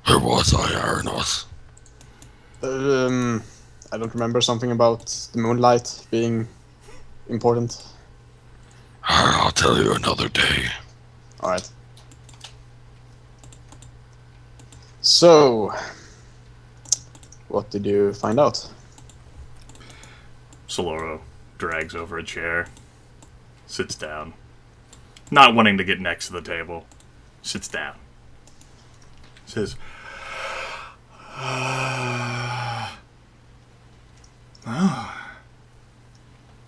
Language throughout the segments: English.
Where was I, Arenoss? I don't remember something about the moonlight being important. I'll tell you another day. Alright. So, what did you find out? Saloro drags over a chair, sits down. Not wanting to get next to the table, sits down. Says,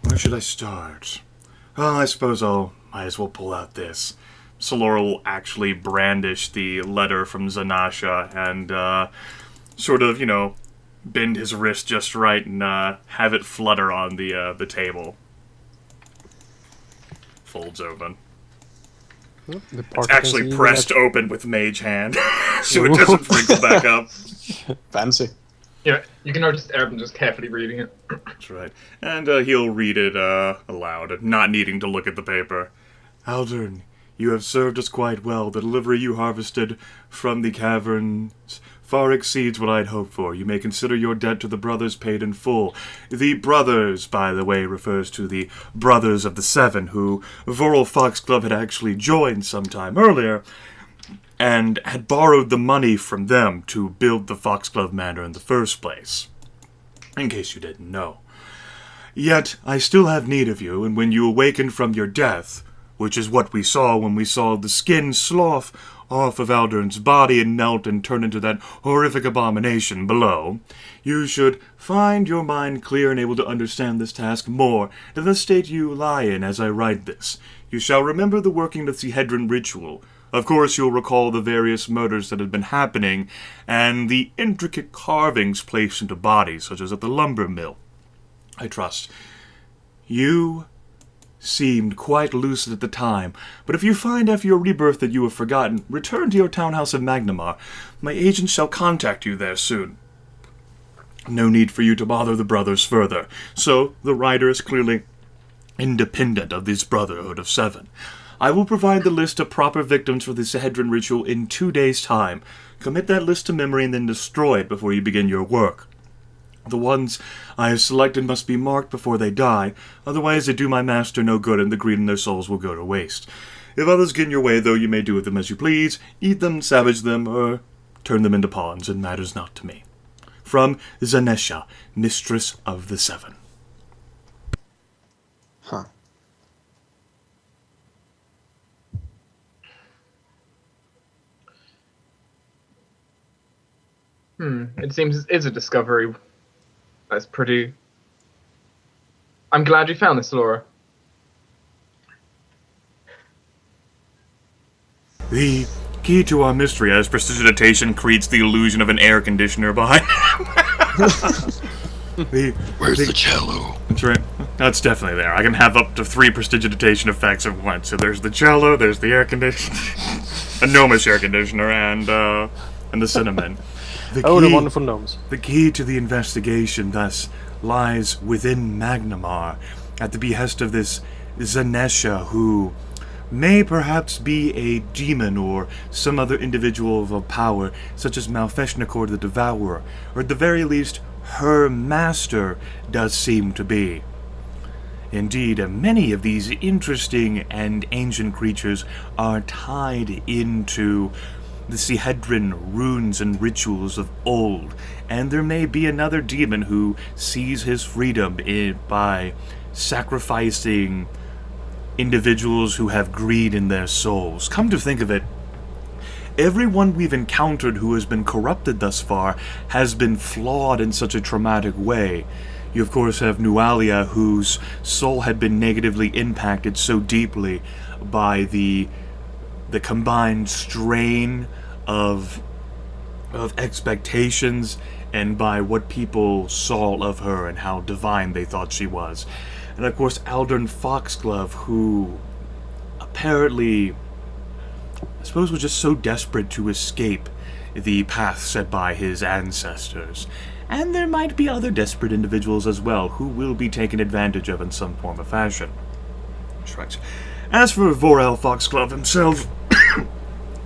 where should I start? Well, I suppose might as well pull out this. Saloro will actually brandish the letter from Zanasha and sort of, bend his wrist just right and have it flutter on the table. Folds open. It's actually pressed open with mage hand, so it doesn't wrinkle back up. Fancy. Yeah, you can notice Erevan just carefully reading it. That's right. And he'll read it aloud, not needing to look at the paper. Aldrin, you have served us quite well. The delivery you harvested from the caverns far exceeds what I'd hoped for. You may consider your debt to the brothers paid in full. The brothers, by the way, refers to the brothers of the Seven, who Vorel Foxglove had actually joined sometime earlier, and had borrowed the money from them to build the Foxglove Manor in the first place. In case you didn't know. Yet, I still have need of you, and when you awaken from your death, which is what we saw when we saw the skin slough off of Aldrin's body and melt and turn into that horrific abomination below, you should find your mind clear and able to understand this task more than the state you lie in as I write this. You shall remember the working of the Hedron ritual. Of course, you'll recall the various murders that had been happening, and the intricate carvings placed into bodies, such as at the lumber mill. I trust. You seemed quite lucid at the time, but if you find after your rebirth that you have forgotten, return to your townhouse of Magnamar. My agents shall contact you there soon. No need for you to bother the brothers further, so the writer is clearly independent of this Brotherhood of Seven. I will provide the list of proper victims for the Hedron ritual in 2 days' time. Commit that list to memory and then destroy it before you begin your work. The ones I have selected must be marked before they die, otherwise they do my master no good and the greed in their souls will go to waste. If others get in your way, though, you may do with them as you please, eat them, savage them, or turn them into pawns, it matters not to me. From Zanesha, Mistress of the Seven. Huh. It seems it is a discovery. That's pretty... I'm glad you found this, Laura. The key to our mystery, as prestidigitation creates the illusion of an air conditioner behind Where's the cello? That's right. That's definitely there. I can have up to 3 prestidigitation effects at once. So there's the cello, there's the air conditioner, a gnomish air conditioner, and the cinnamon. The wonderful gnomes. The key to the investigation, thus, lies within Magnamar, at the behest of this Zanesha, who may perhaps be a demon or some other individual of power, such as Malfeshnakor the Devourer, or at the very least, her master does seem to be. Indeed, many of these interesting and ancient creatures are tied into the Hedron runes and rituals of old, and there may be another demon who sees his freedom by sacrificing individuals who have greed in their souls. Come to think of it, everyone we've encountered who has been corrupted thus far has been flawed in such a traumatic way. You, of course, have Nualia, whose soul had been negatively impacted so deeply by the combined strain of expectations and by what people saw of her and how divine they thought she was. And of course, Aldrin Foxglove, who apparently, I suppose, was just so desperate to escape the path set by his ancestors. And there might be other desperate individuals as well who will be taken advantage of in some form or fashion. Shrugs. As for Vorel Foxglove himself,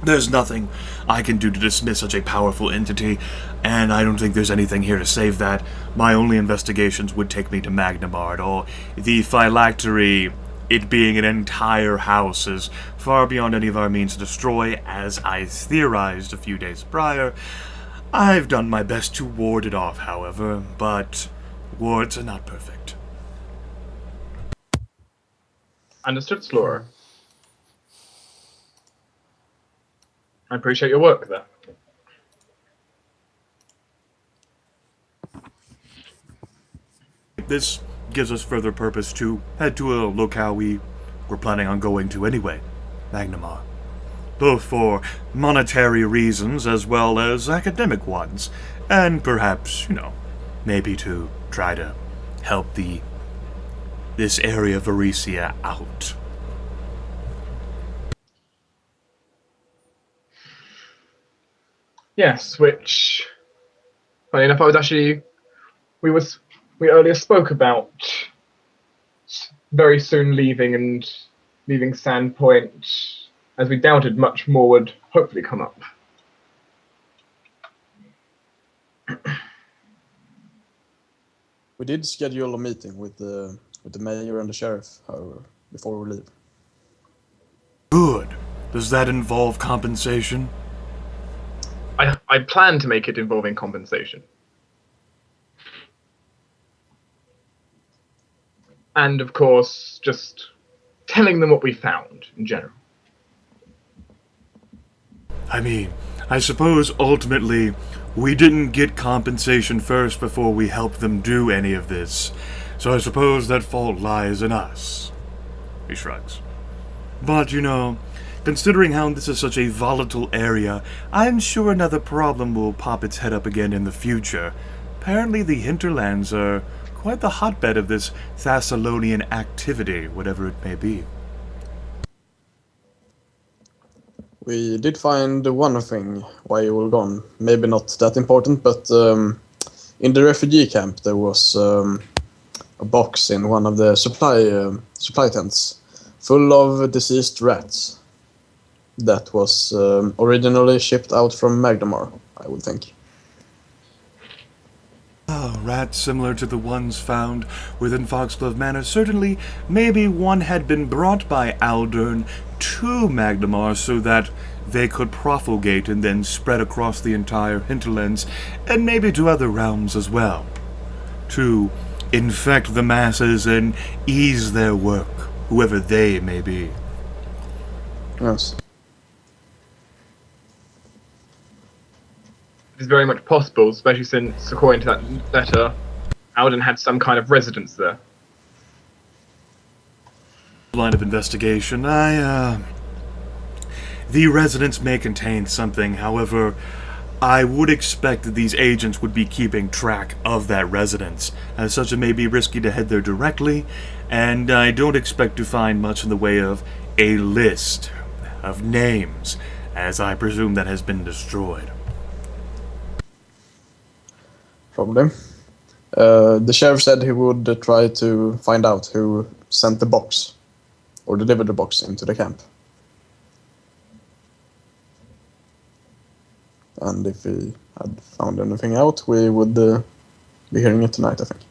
There's nothing I can do to dismiss such a powerful entity, and I don't think there's anything here to save that. My only investigations would take me to Magnamard, or the phylactery. It being an entire house is far beyond any of our means to destroy, as I theorized a few days prior. I've done my best to ward it off, however, but wards are not perfect. Understood, Saloro. I appreciate your work there. This gives us further purpose to head to a locale we were planning on going to anyway, Magnamar. Both for monetary reasons as well as academic ones, and perhaps, maybe to try to help this area of Varesia out. Yes, which, funny enough, we earlier spoke about very soon leaving Sandpoint, as we doubted much more would hopefully come up. We did schedule a meeting with the mayor and the sheriff, however, before we leave. Good. Does that involve compensation? I plan to make it involving compensation. And of course, just telling them what we found in general. I suppose ultimately we didn't get compensation first before we helped them do any of this, so I suppose that fault lies in us. He shrugs. But, considering how this is such a volatile area, I'm sure another problem will pop its head up again in the future. Apparently the hinterlands are quite the hotbed of this Thessalonian activity, whatever it may be. We did find one thing while you were gone. Maybe not that important, but in the refugee camp there was a box in one of the supply tents full of deceased rats. That was originally shipped out from Magnamar, I would think. Oh, rats similar to the ones found within Foxglove Manor. Certainly, maybe one had been brought by Aldern to Magnamar so that they could profligate and then spread across the entire hinterlands, and maybe to other realms as well, to infect the masses and ease their work, whoever they may be. Yes. It is very much possible, especially since, according to that letter, Alden had some kind of residence there. Line of investigation, the residence may contain something, however, I would expect that these agents would be keeping track of that residence. As such, it may be risky to head there directly, and I don't expect to find much in the way of a list of names, as I presume that has been destroyed. Probably. The sheriff said he would try to find out who sent the box, or delivered the box into the camp. And if we had found anything out, we would be hearing it tonight, I think.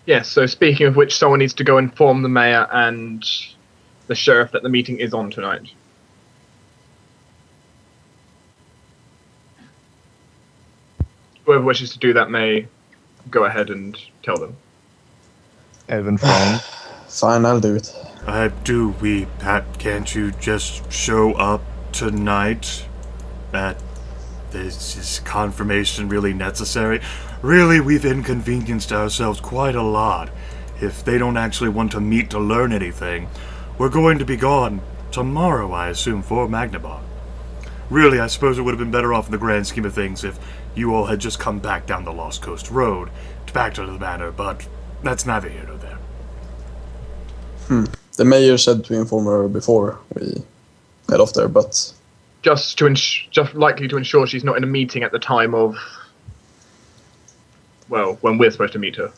Yes, so speaking of which, someone needs to go inform the mayor and the sheriff that the meeting is on tonight. Whoever wishes to do that may go ahead and tell them. Evan frowned. Fine, I'll do it. Can't you just show up tonight? Is confirmation really necessary? Really, we've inconvenienced ourselves quite a lot. If they don't actually want to meet to learn anything, we're going to be gone tomorrow, I assume, for Magnamar. Really, I suppose it would have been better off in the grand scheme of things if you all had just come back down the Lost Coast Road, back to the manor, but that's neither here nor there. The mayor said to inform her before we head off there, but... Just likely to ensure she's not in a meeting at the time of... Well, when we're supposed to meet her.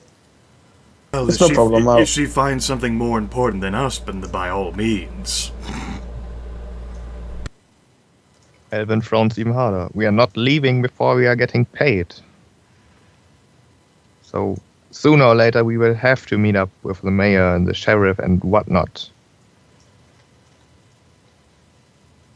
Well, it's no problem. If she finds something more important than us, then by all means. Alvyn frowns even harder. We are not leaving before we are getting paid. So sooner or later we will have to meet up with the mayor and the sheriff and whatnot.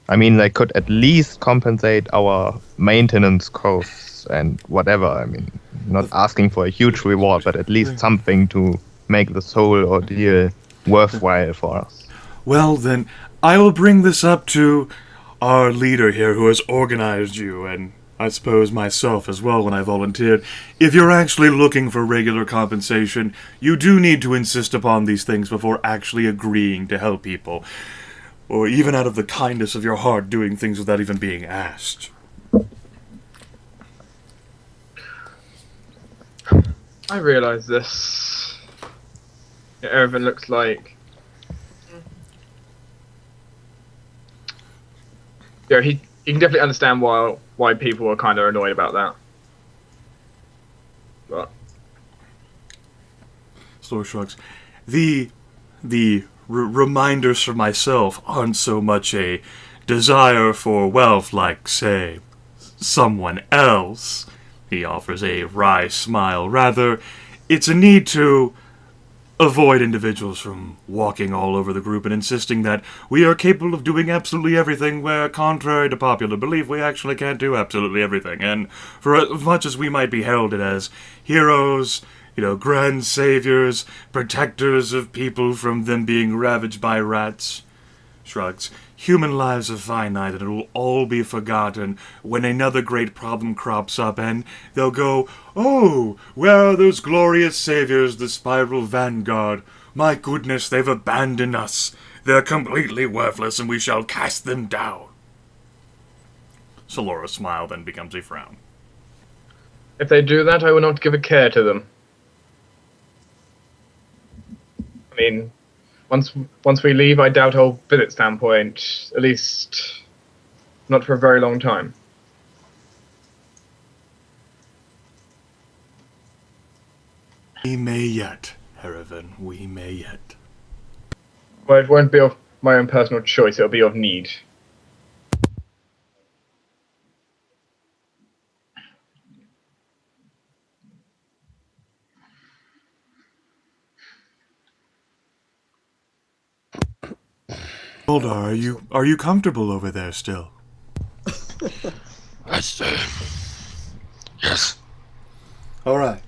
I mean, they could at least compensate our maintenance costs and whatever. I mean, not asking for a huge reward, but at least something to make this whole ordeal worthwhile for us. Well, then, I will bring this up to our leader here who has organized you, and I suppose myself as well when I volunteered. If you're actually looking for regular compensation, you do need to insist upon these things before actually agreeing to help people. Or even out of the kindness of your heart doing things without even being asked. I realize this. Erevan looks like... Yeah, he can definitely understand why people are kind of annoyed about that. But... Slow shrugs. The reminders for myself aren't so much a desire for wealth like, say, someone else. He offers a wry smile. Rather, it's a need to avoid individuals from walking all over the group and insisting that we are capable of doing absolutely everything, where, contrary to popular belief, we actually can't do absolutely everything. And for as much as we might be heralded as heroes, grand saviors, protectors of people from them being ravaged by rats, shrugs, human lives are finite, and it will all be forgotten when another great problem crops up, and they'll go, "Oh, where are those glorious saviors, the Spiral Vanguard? My goodness, they've abandoned us. They're completely worthless, and we shall cast them down." Saloro smile then becomes a frown. If they do that, I will not give a care to them. I mean, once we leave, I doubt I'll visit Standpoint, at least not for a very long time. We may yet, Erevan, we may yet. Well, it won't be of my own personal choice, it'll be of need. Roldar, are you comfortable over there still? Yes. All right.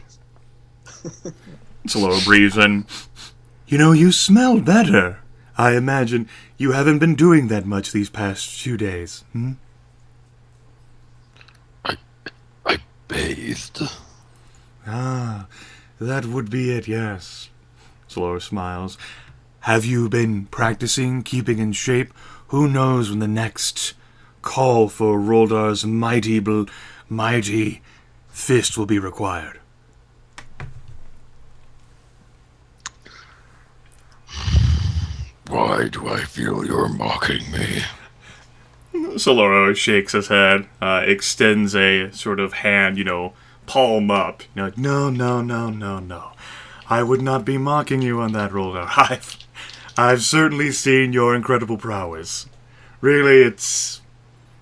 Saloro breathes in. You smell better. I imagine you haven't been doing that much these past few days, hmm? I bathed. Ah, that would be it, yes. Saloro smiles. Have you been practicing keeping in shape? Who knows when the next call for Roldar's mighty fist will be required? Why do I feel you're mocking me? Saloro shakes his head, extends a sort of hand, palm up. Like, no. I would not be mocking you on that, Roldar. I've certainly seen your incredible prowess. Really, it's...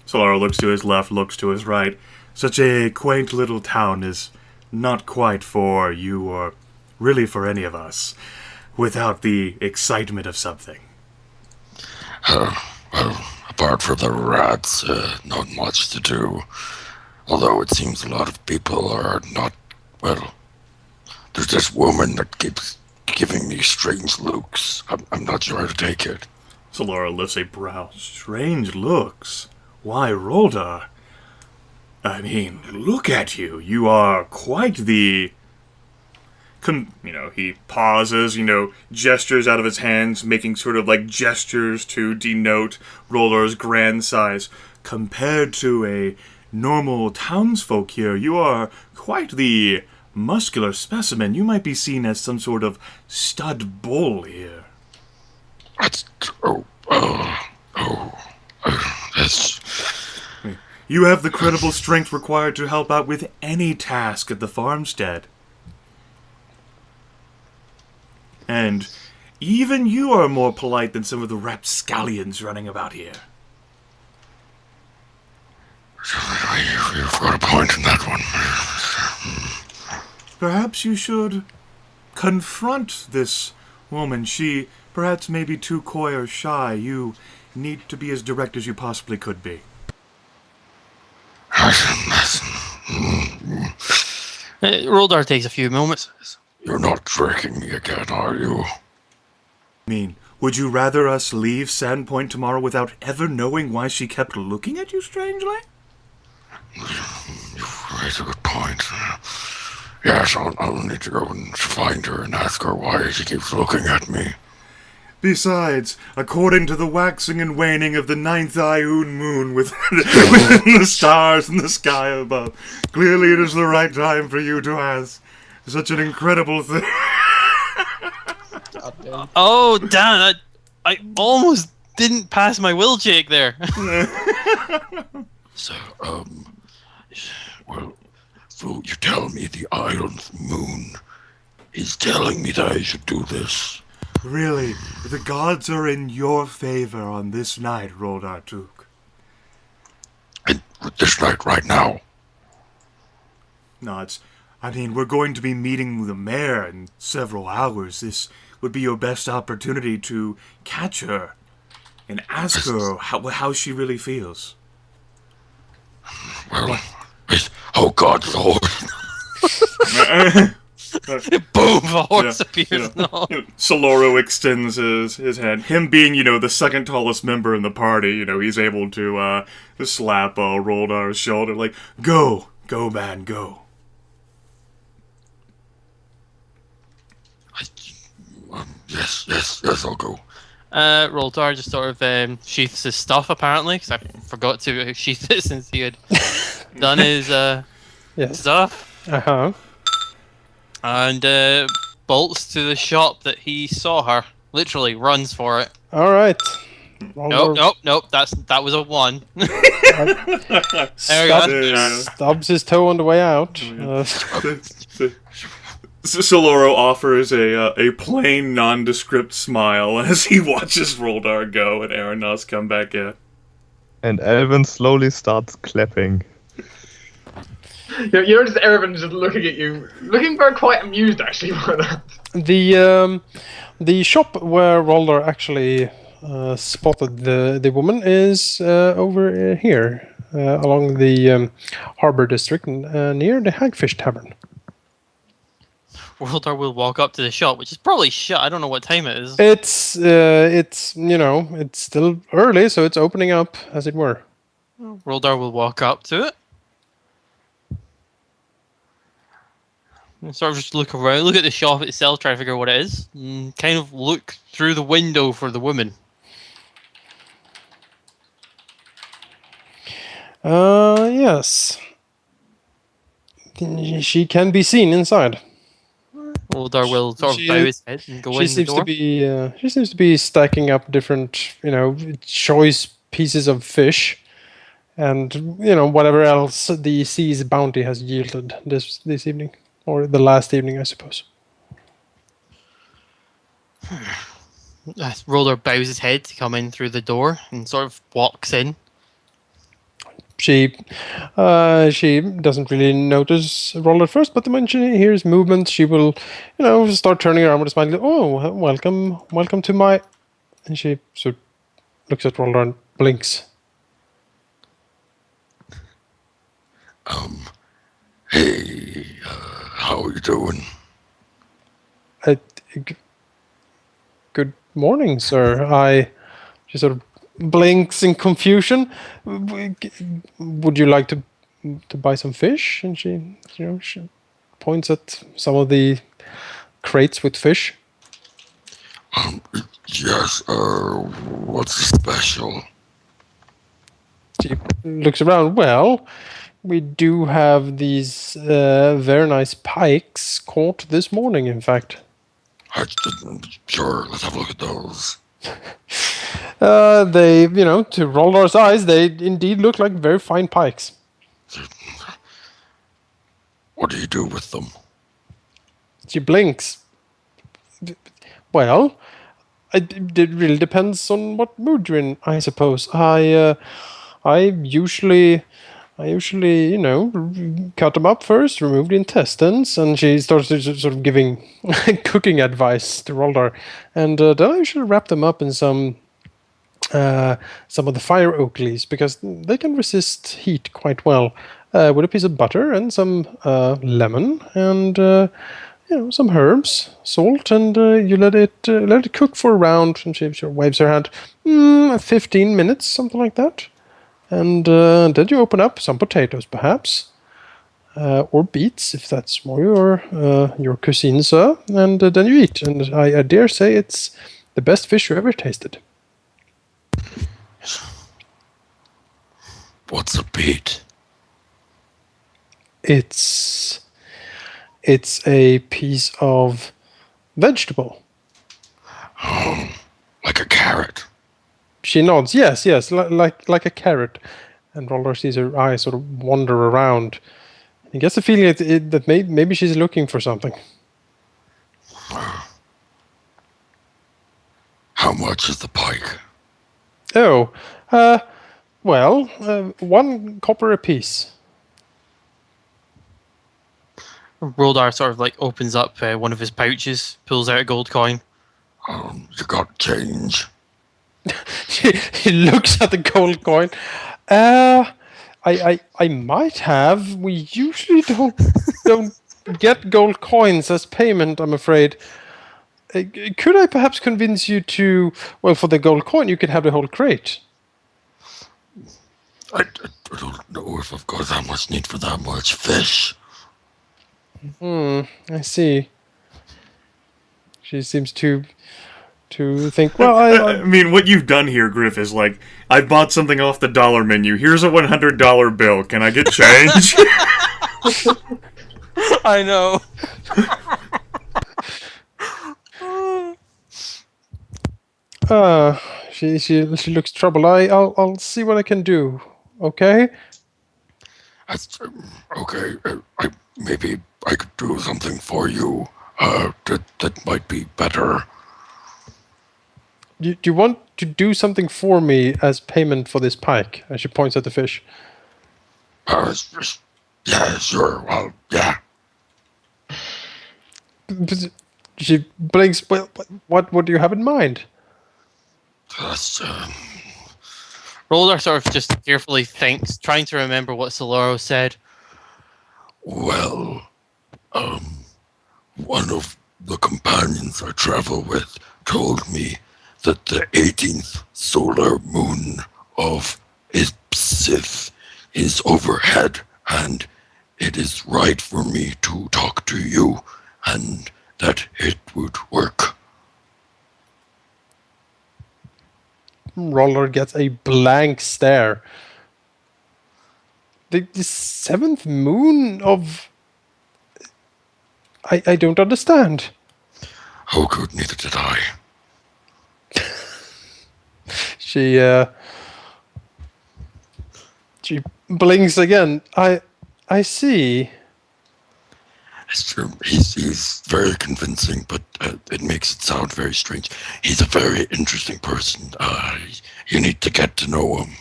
Saloro looks to his left, looks to his right. Such a quaint little town is not quite for you, or really for any of us, without the excitement of something. Well, apart from the rats, not much to do. Although it seems a lot of people are not, well... There's this woman that keeps giving me strange looks. I'm not sure how to take it. Saloro lifts a brow. Strange looks? Why, Roldar? I mean, look at you. You are quite the... he pauses, gestures out of his hands, making sort of like gestures to denote Roldar's grand size. Compared to a normal townsfolk here, you are quite the muscular specimen. You might be seen as some sort of stud bull here. That's... that's... You have the credible strength required to help out with any task at the farmstead. And even you are more polite than some of the rapscallions running about here. You've got a point in that one. Perhaps you should confront this woman. She perhaps may be too coy or shy. You need to be as direct as you possibly could be. Roldar takes a few moments. You're not tricking me again, are you? Would you rather us leave Sandpoint tomorrow without ever knowing why she kept looking at you strangely? You've raised a good point. Yes, I'll need to go and find her and ask her why she keeps looking at me. Besides, according to the waxing and waning of the 9th Ioun moon within the stars in the sky above, clearly it is the right time for you to ask such an incredible thing. Oh, damn! I almost didn't pass my will check there. So, well, so you tell me the Ioun's moon is telling me that I should do this. Really, the gods are in your favor on this night, Roldar Took. And this night, right now? No, we're going to be meeting the mayor in several hours. This would be your best opportunity to catch her and ask her how she really feels. Well, oh God, the horse. Boom, the horse appears. Saloro extends his hand. Him being, the second tallest member in the party, he's able to slap Roldar's shoulder, like, go, man, go. Yes, I'll go. Roldar just sort of sheaths his stuff, apparently, because I forgot to sheath it since he had done his stuff. Uh-huh. And bolts to the shop that he saw her. Literally runs for it. All right. Nope. That was a 1. Stubs his toe on the way out. Saloro offers a plain, nondescript smile as he watches Roldar go and Arenoss come back in. And Alvyn slowly starts clapping. You're just Erevan just looking at you, looking very quite amused actually by that. The shop where Roldar actually spotted the woman is over here along the harbor district near the Hagfish Tavern. Roldar will walk up to the shop, which is probably shut. I don't know what time it is. It's still early, so it's opening up, as it were. Roldar will walk up to it. And sort of just look around, look at the shop itself, try to figure out what it is, and kind of look through the window for the woman. Yes. She can be seen inside. Roldar will sort of bow his head and go in the door. She seems to be stacking up different, choice pieces of fish, and whatever else the sea's bounty has yielded this evening, or the last evening, I suppose. Roldar bows his head to come in through the door and sort of walks in. She doesn't really notice Roldar at first, but the moment she hears movement, she will, start turning around with a smile. Oh, welcome to my... And she sort of looks at Roldar and blinks. Hey, how are you doing? Good morning, sir. She sort of blinks in confusion. Would you like to buy some fish? And she points at some of the crates with fish. Yes, what's special? She looks around. Well, we do have these very nice pikes caught this morning, in fact. Sure, let's have a look at those. They, to Roldar's eyes, they indeed look like very fine pikes. What do you do with them? She blinks. Well, it really depends on what mood you're in, I suppose. I usually I usually, cut them up first, remove the intestines, and she starts to sort of giving cooking advice to Roldar. And then I usually wrap them up in some of the fire oak leaves, because they can resist heat quite well, with a piece of butter and some lemon and some herbs, salt, and you let it cook for a round. And she waves her hand, 15 minutes, something like that. And then you open up some potatoes, perhaps, or beets, if that's more your cuisine, sir. And then you eat. And I dare say it's the best fish you ever tasted. What's a beet? It's a piece of vegetable. Like a carrot. She nods. Yes, like a carrot. And Roldar sees her eyes sort of wander around. He gets the feeling that maybe she's looking for something. How much is the pike? Oh, well, 1 copper apiece. Roldar sort of like opens up one of his pouches, pulls out a gold coin. You got change? He looks at the gold coin. I might have. We usually don't get gold coins as payment, I'm afraid. Could I perhaps convince you to? Well, for the gold coin, you could have the whole crate. I don't know if I've got that much need for that much fish. I see. She seems to think, well, I mean, what you've done here, Griff, is like, I bought something off the dollar menu. Here's a $100 bill. Can I get change? I know. She looks troubled. I'll see what I can do. Okay. That's okay. Maybe I could do something for you. That might be better. Do you want to do something for me as payment for this pike? And she points at the fish. Yeah, sure. Well, yeah. She blinks. Well, what do you have in mind? That's Roldar sort of just carefully thinks, trying to remember what Saloro said. well, one of the companions I travel with told me that the 18th solar moon of Ipsith is overhead, and it is right for me to talk to you, and that it would work. Roldar gets a blank stare. The 7th moon of... I don't understand. Oh, good, neither did I. She blinks again. I see. It's true. He's very convincing, but it makes it sound very strange. He's a very interesting person. You need to get to know him.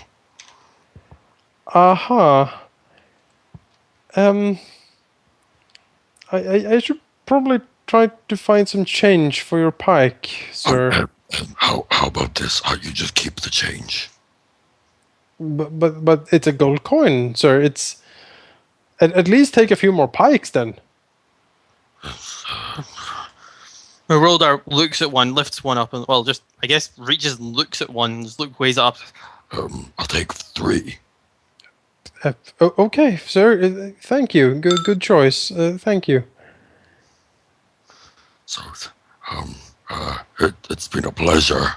I should probably try to find some change for your pike, sir. How about this? You just keep the change. But it's a gold coin, sir. It's at least take a few more pikes then. Roldar looks at one, lifts one up, and just I guess reaches and looks at one, just weighs it up. I'll take 3. Okay, sir. Thank you. Good choice. Thank you. So, it's been a pleasure.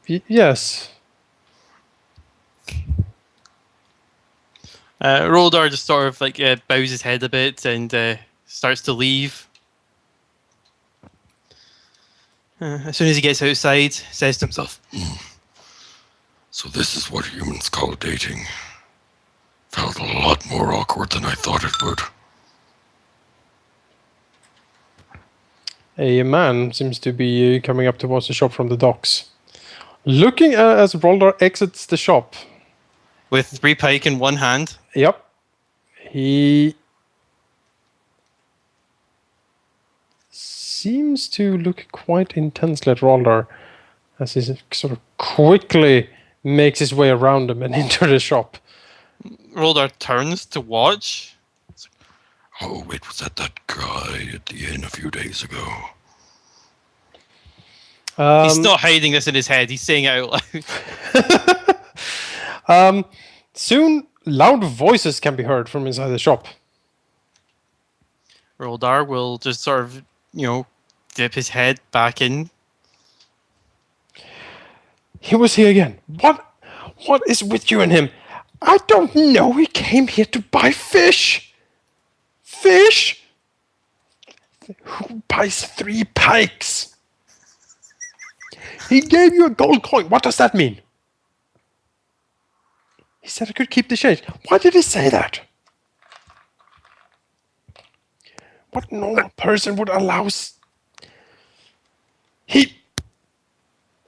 Yes. Roldar just sort of like bows his head a bit and starts to leave. As soon as he gets outside, says to himself, So this is what humans call dating. Felt a lot more awkward than I thought it would. A man seems to be coming up towards the shop from the docks. Looking as Roldar exits the shop. With 3 pike in one hand. Yep. He seems to look quite intensely at Roldar as he sort of quickly makes his way around him and into the shop. Roldar turns to watch. Oh, wait, was that guy at the inn a few days ago? He's not hiding this in his head. He's saying it out loud. Soon, loud voices can be heard from inside the shop. Roldar will just sort of, dip his head back in. He was here again. What is with you and him? I don't know. He came here to buy fish. Fish? Who buys 3 pikes? He gave you a gold coin. What does that mean? He said I could keep the change. Why did he say that? What normal person would allow...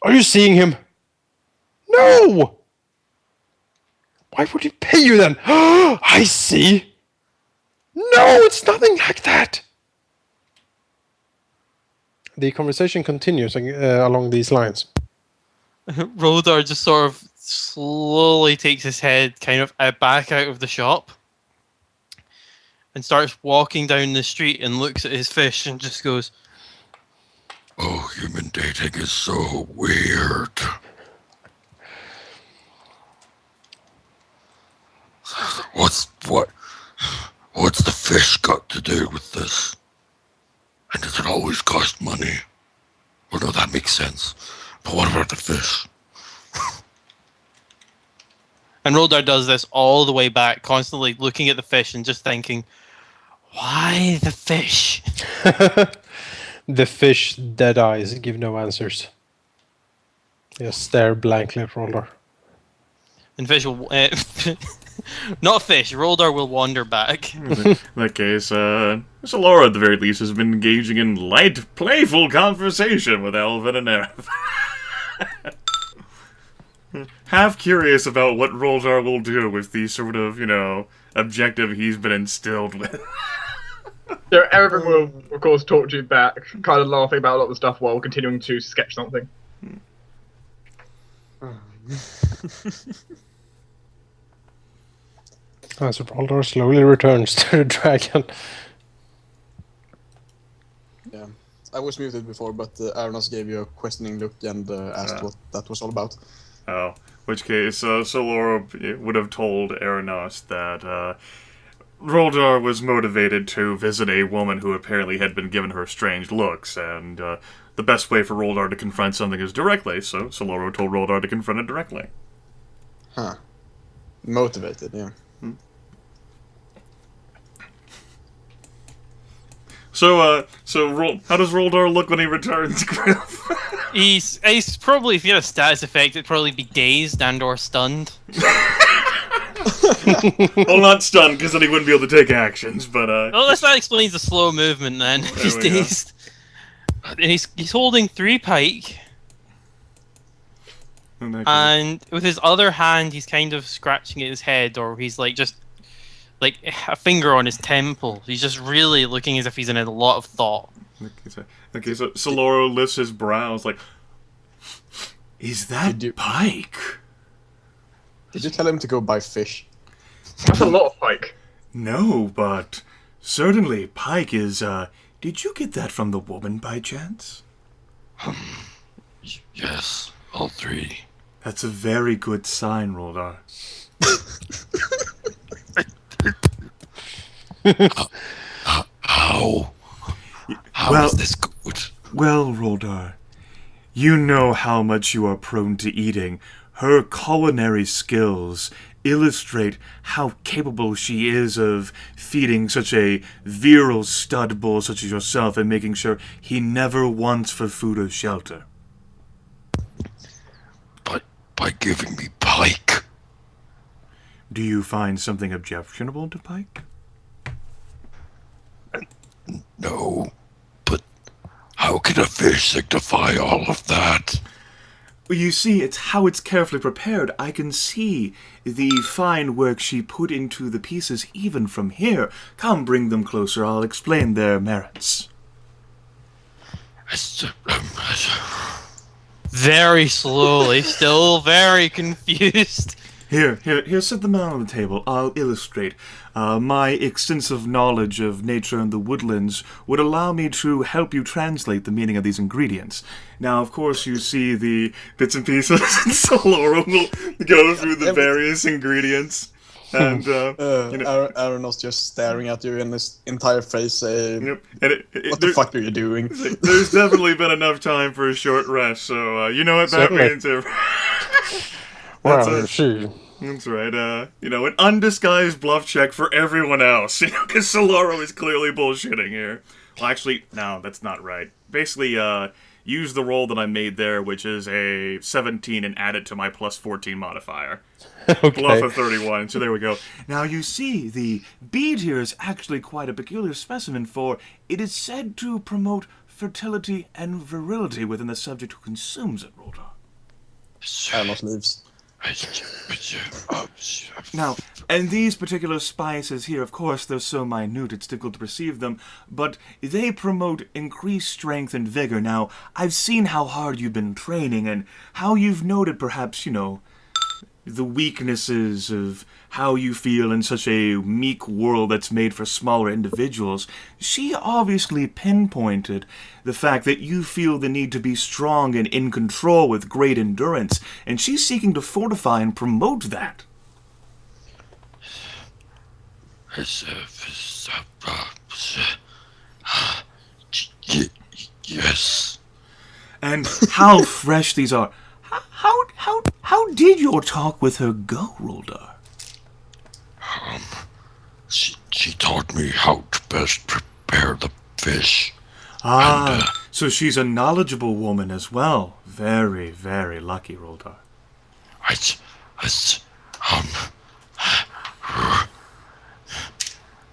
Are you seeing him? No! Why would he pay you then? I see. No, it's nothing like that. The conversation continues along these lines. Roldar just sort of slowly takes his head kind of back out of the shop and starts walking down the street and looks at his fish and just goes, Oh, human dating is so weird. What's the fish got to do with this? And does it always cost money? Well, no, that makes sense. But what about the fish? and Roldar does this all the way back, constantly looking at the fish and just thinking, why the fish? The fish, dead eyes, give no answers. Just stare blankly at Roldar. And fish will... not fish, Roldar will wander back. In that case, Saloro at the very least has been engaging in light, playful conversation with Alvyn and Erevan. Half curious about what Roldar will do with the sort of, objective he's been instilled with. So Erevan will, of course, talk to you back, kind of laughing about a lot of the stuff while continuing to sketch something. As Roldar slowly returns to the dragon. Yeah, I was muted before, but Arenoss gave you a questioning look and asked what that was all about. Oh, which case, Saloro would have told Arenoss that Roldar was motivated to visit a woman who apparently had been given her strange looks, and the best way for Roldar to confront something is directly, so Saloro told Roldar to confront it directly. Huh. Motivated, yeah. So how does Roldar look when he returns, Gryff? He's probably, if you had a status effect, it'd probably be dazed and or stunned. Well, not stunned, because then he wouldn't be able to take actions, but Well, that explains the slow movement then. He's dazed. And he's holding 3 pike. And with his other hand, he's kind of scratching at his head, or he's just a finger on his temple. He's just really looking as if he's in a lot of thought. Okay, so Saloro lifts his brows like, is that pike? Did you tell him to go buy fish? That's a lot of pike. No, but certainly pike is, did you get that from the woman by chance? Yes, all 3. That's a very good sign, Roldar. How is this good? Well, Roldar, you know how much you are prone to eating. Her culinary skills illustrate how capable she is of feeding such a virile stud bull such as yourself and making sure he never wants for food or shelter. But by giving me pike. Do you find something objectionable to pike? No, but how can a fish signify all of that? You see, it's how it's carefully prepared. I can see the fine work she put into the pieces even from here. Come, bring them closer. I'll explain their merits. Very slowly, still very confused. Here, set them out on the table. I'll illustrate. My extensive knowledge of nature and the woodlands would allow me to help you translate the meaning of these ingredients. Now, of course, you see the bits and pieces, and Saloro will go through the various ingredients. And, Arenoss just staring at you in his entire face saying, yep. And what the fuck are you doing? There's definitely been enough time for a short rest, so you know what that means. That's right. An undisguised bluff check for everyone else. Because Saloro is clearly bullshitting here. Well, actually, no, that's not right. Basically, use the roll that I made there, which is a 17, and add it to my plus 14 modifier. Okay. Bluff of 31. So there we go. Now you see, the bead here is actually quite a peculiar specimen, for it is said to promote fertility and virility within the subject who consumes it, Roldar. Arenoss leaves. Now, and these particular spices here, of course, they're so minute it's difficult to perceive them, but they promote increased strength and vigor. Now, I've seen how hard you've been training and how you've noted perhaps, the weaknesses of how you feel in such a meek world that's made for smaller individuals. She obviously pinpointed the fact that you feel the need to be strong and in control with great endurance, and she's seeking to fortify and promote that. Yes. And how fresh these are. How did your talk with her go, Roldar? She taught me how to best prepare the fish. So she's a knowledgeable woman as well. Very, very lucky, Roldar.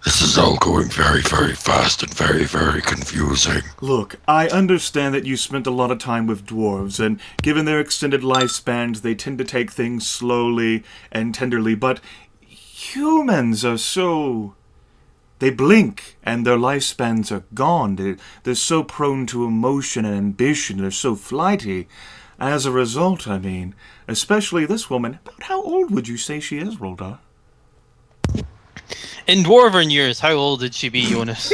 This is all going very, very fast and very, very confusing. Look, I understand that you spent a lot of time with dwarves, and given their extended lifespans, they tend to take things slowly and tenderly, but humans are so... They blink, and their lifespans are gone. They're so prone to emotion and ambition. They're so flighty. As a result, especially this woman, about how old would you say she is, Roldar? In dwarven years, how old did she be, Jonas?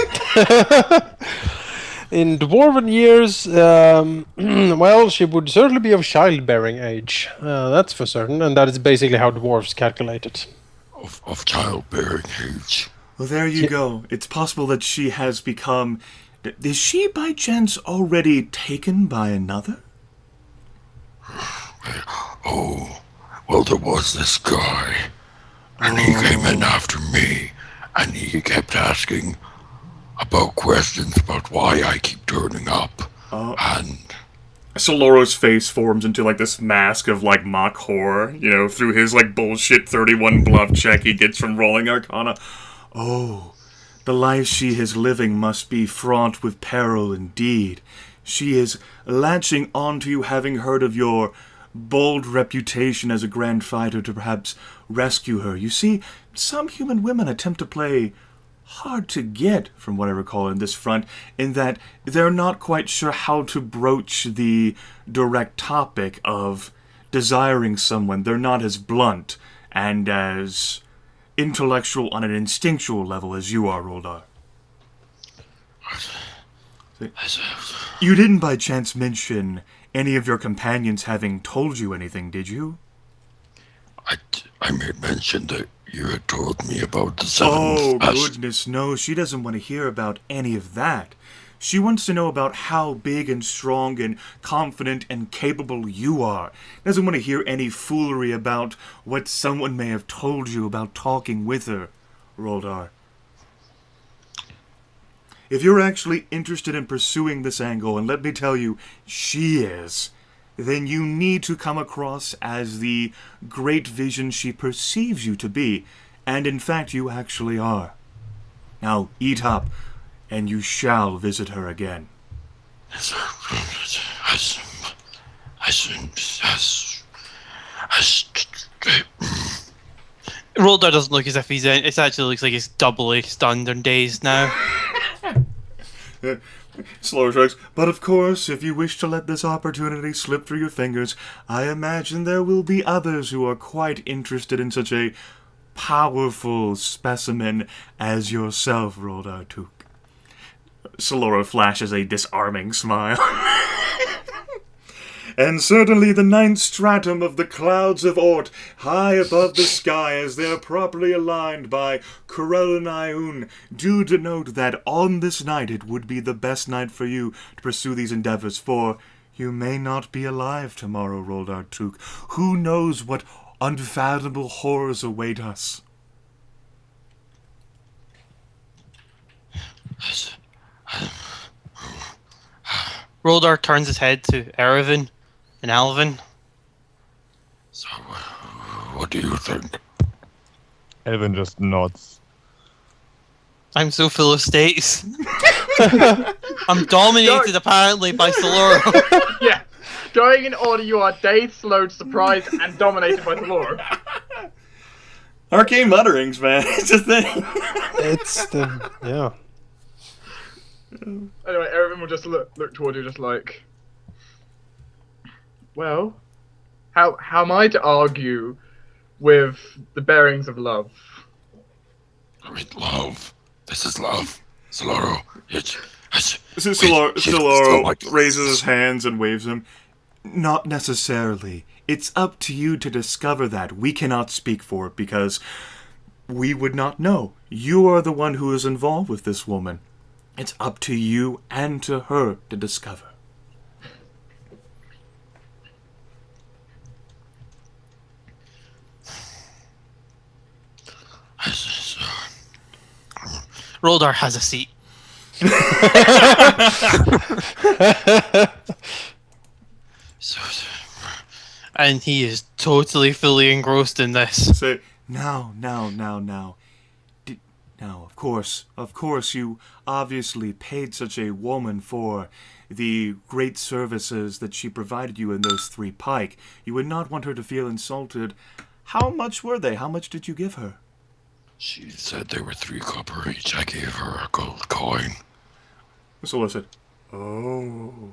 In dwarven years, well, she would certainly be of childbearing age. That's for certain, and that is basically how dwarves calculate it. Of childbearing age. Well, there you go. It's possible that she has become... Is she, by chance, already taken by another? Oh, well, there was this guy, and he came in after me, and he kept asking about questions about why I keep turning up, and... Saloro's face forms into, this mask of, mock horror, through his, bullshit 31 bluff check he gets from rolling Arcana. Oh, the life she is living must be fraught with peril indeed. She is latching onto you, having heard of your bold reputation as a grand fighter, to perhaps rescue her. You see, some human women attempt to play hard to get, from what I recall in this front, in that they're not quite sure how to broach the direct topic of desiring someone. They're not as blunt and as intellectual on an instinctual level as you are, Roldar. You didn't by chance mention any of your companions having told you anything, did you? I made mention that you had told me about the seven... Oh, goodness, no. She doesn't want to hear about any of that. She wants to know about how big and strong and confident and capable you are. Doesn't want to hear any foolery about what someone may have told you about talking with her, Roldar. If you're actually interested in pursuing this angle, and let me tell you, she is, then you need to come across as the great vision she perceives you to be, and in fact you actually are. Now, eat up, and you shall visit her again. Roldar doesn't look as if he's in. It actually looks like he's doubly stunned and dazed now. Saloro shrugs. But of course, if you wish to let this opportunity slip through your fingers, I imagine there will be others who are quite interested in such a powerful specimen as yourself, Roldar Took. Saloro flashes a disarming smile. And certainly the ninth stratum of the clouds of Ort, high above the sky as they are properly aligned by Corellaniun, do denote that on this night it would be the best night for you to pursue these endeavors, for you may not be alive tomorrow, Roldar Took. Who knows what unfathomable horrors await us? Roldar turns his head to Erevan and Alvyn. So, what do you think? Alvyn just nods. I'm so full of states. I'm dominated apparently by Saloro. Yeah. Going in order, you are dazed, slowed, surprised, and dominated by Saloro. Arcane mutterings, man. It's a thing. It's the yeah. Anyway, Erevan will just look toward you, just like, well, how am I to argue with the bearings of love? I mean, love. This is love. Saloro. Saloro raises his hands and waves them. Not necessarily. It's up to you to discover that. We cannot speak for it because we would not know. You are the one who is involved with this woman. It's up to you and to her to discover. Roldar has a seat. And he is totally fully engrossed in this. Say, now. Now, of course, you obviously paid such a woman for the great services that she provided you in those 3 pike. You would not want her to feel insulted. How much were they? How much did you give her? She said they were 3 copper each. I gave her a gold coin. Solicit. Oh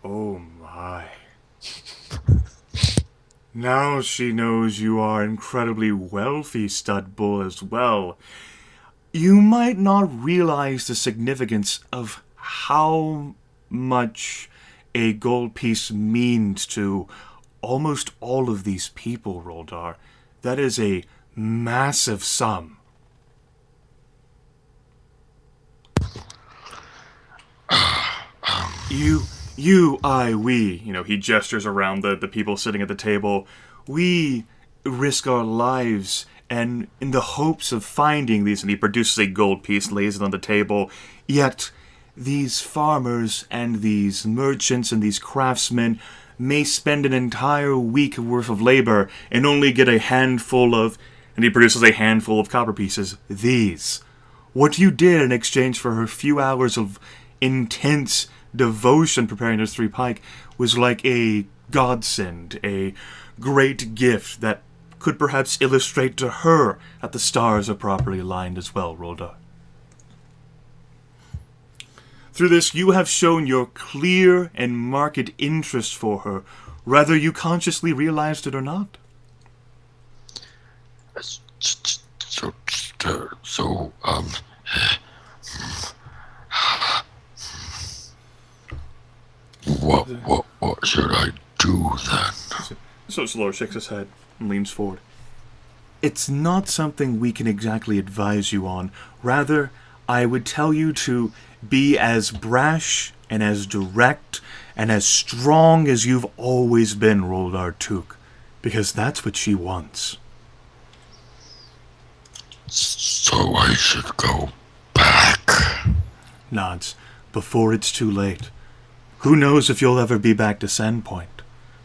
my. Now she knows you are incredibly wealthy, Stud Bull, as well. You might not realize the significance of how much a gold piece means to almost all of these people, Roldar. That is a massive sum. We, he gestures around the people sitting at the table. We risk our lives and in the hopes of finding these, and he produces a gold piece, lays it on the table. Yet, these farmers and these merchants and these craftsmen may spend an entire week worth of labor and only get a handful of, and he produces a handful of copper pieces. These. What you did in exchange for a few hours of intense devotion preparing those 3 pike was like a godsend, a great gift that could perhaps illustrate to her that the stars are properly aligned as well, Roldar. Through this, you have shown your clear and marked interest for her, whether you consciously realized it or not. What should I do then? So Saloro shakes his head and leans forward. It's not something we can exactly advise you on. Rather, I would tell you to be as brash and as direct and as strong as you've always been, Roldar Took, because that's what she wants. So I should go back. Nods. Before it's too late. Who knows if you'll ever be back to Sandpoint?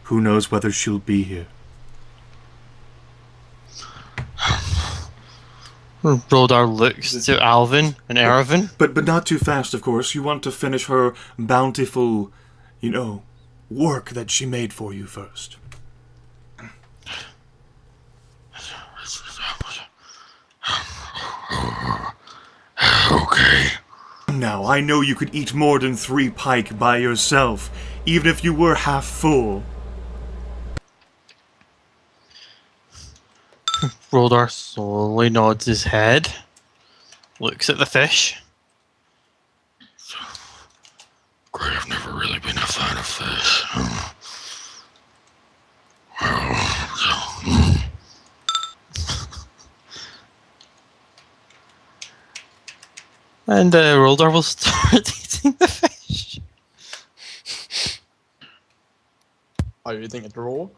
Who knows whether she'll be here? Roldar looks to Alvyn and Erevan. But not too fast, of course. You want to finish her bountiful, work that she made for you first. Okay. Now, I know you could eat more than 3 pike by yourself, even if you were half full. Roldar slowly nods his head, looks at the fish. Great, I've never really been a fan of fish. Well, And Roldar will start eating the fish. Are you eating it raw?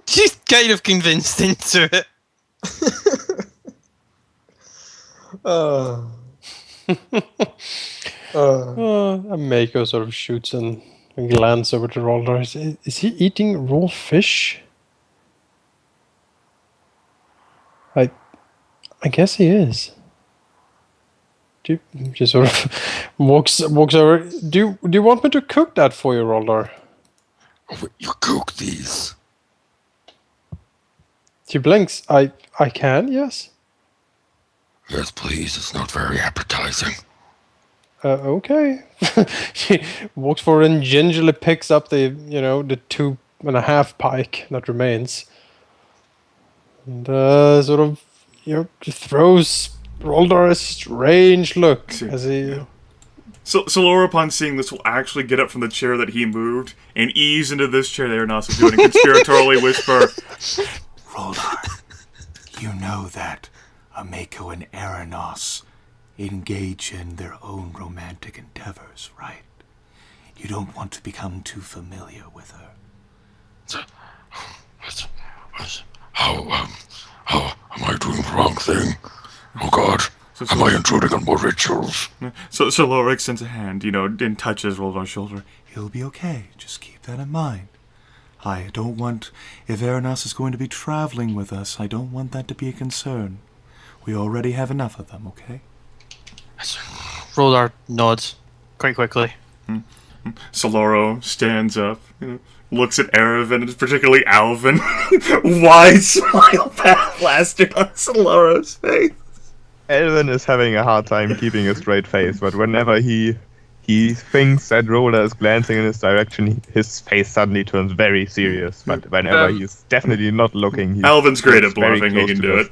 She's kind of convinced into it. Mako sort of shoots and glance over to Roldar. Is he eating raw fish? I guess he is. Just sort of walks over. Do you want me to cook that for you, Roldar? oh, you cook these? She blinks. I can, yes. Yes, please. It's not very appetizing. Okay. She walks forward and gingerly picks up the 2.5 pike that remains, and sort of just throws Roldar a strange look as he. So Saloro, upon seeing this, will actually get up from the chair that he moved and ease into this chair that Arenoss is doing and conspiratorially whisper, Roldar, you know that Mako and Arenoss engage in their own romantic endeavors, right? You don't want to become too familiar with her. How am I doing the wrong thing? Oh God, am I intruding on more rituals? So Saloro extends a hand, and touches Roldar's shoulder. He'll be okay. Just keep that in mind. I don't want, if Arenoss is going to be traveling with us, I don't want that to be a concern. We already have enough of them, okay? Roldar nods quite quickly. Saloro stands up, looks at Erevan, and particularly Alvyn. Wide smile plastered on Saloro's face. Alvyn is having a hard time keeping a straight face, but whenever he thinks that Roller is glancing in his direction, his face suddenly turns very serious. But whenever he's definitely not looking, Alvin's great at bluffing, he can do it.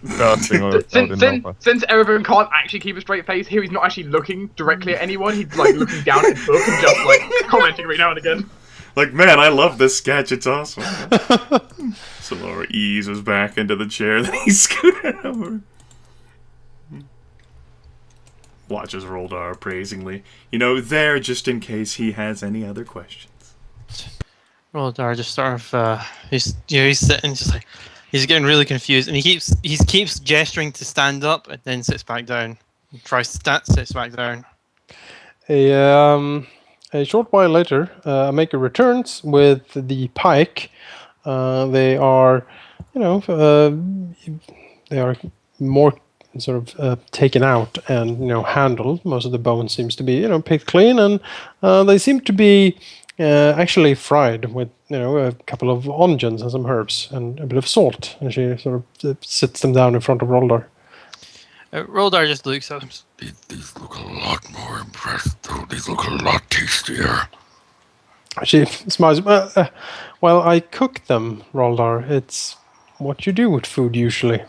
Since Erevan can't actually keep a straight face here, he's not actually looking directly at anyone. He's like looking down at his book and just like commenting every now and again. Like, man, I love this sketch. It's awesome. Saloro eases back into the chair that he scooted over. Watches Roldar appraisingly. There just in case he has any other questions. Roldar just sort of he's sitting just like he's getting really confused, and he keeps gesturing to stand up and then sits back down. He tries to sits back down. A short while later, Maker returns with the pike. They are, they are more sort of taken out and handled. Most of the bone seems to be picked clean, and they seem to be actually fried with a couple of onions and some herbs and a bit of salt. And she sort of sits them down in front of Roldar. Roldar just looks at them. These look a lot more impressed, though. These look a lot tastier. She smiles. Well, I cook them, Roldar. It's what you do with food usually.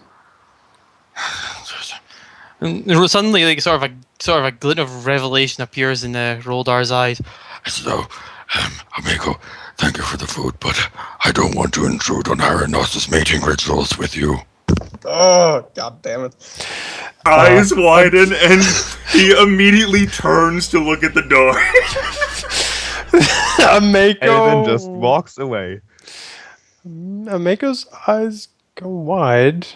And suddenly, like sort of a glint of revelation appears in Roldar's eyes. So, amigo, thank you for the food, but I don't want to intrude on Arenoss's mating rituals with you. Oh, God damn it. Eyes widen, and he immediately turns to look at the door. Mako Alvyn just walks away. Mako's eyes go wide.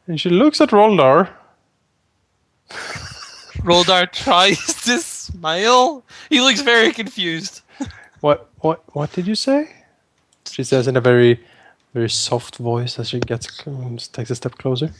And she looks at Roldar. Roldar tries to smile. He looks very confused. What did you say? She says in a very, very soft voice as she takes a step closer.